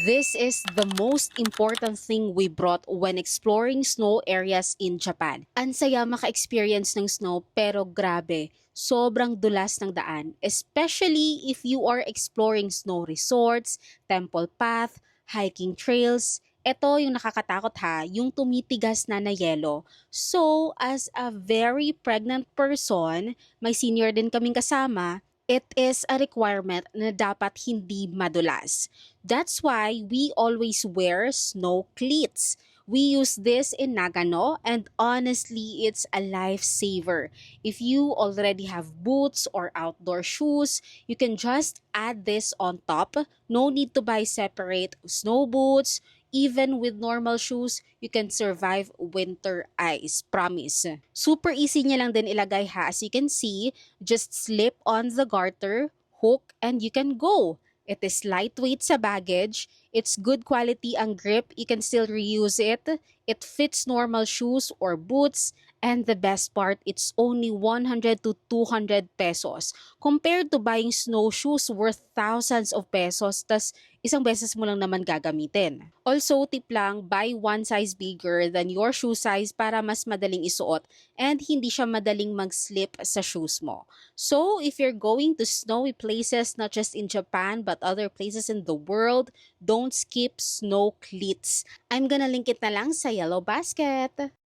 This is the most important thing we brought when exploring snow areas in Japan. Ang saya maka-experience ng snow pero grabe, sobrang dulas ng daan. Especially if you are exploring snow resorts, temple path, hiking trails. Ito yung nakakatakot ha, yung tumitigas na yelo. So, as a very pregnant person, may senior din kaming kasama, it is a requirement na dapat hindi madulas. That's why we always wear snow cleats. We use this in Nagano and honestly, it's a lifesaver. If you already have boots or outdoor shoes, you can just add this on top. No need to buy separate snow boots. Even with normal shoes, you can survive winter ice. Promise. Super easy niya lang din ilagay ha. As you can see, just slip on the garter, hook, and you can go. It is lightweight sa baggage. It's good quality ang grip. You can still reuse it. It fits normal shoes or boots. And the best part, it's only 100 to 200 pesos. Compared to buying snowshoes worth thousands of pesos, tas isang beses mo lang naman gagamitin. Also, tip lang, buy one size bigger than your shoe size para mas madaling isuot and hindi siya madaling mag-slip sa shoes mo. So, if you're going to snowy places, not just in Japan but other places in the world, don't skip snow cleats. I'm gonna link it na lang sa yellow basket.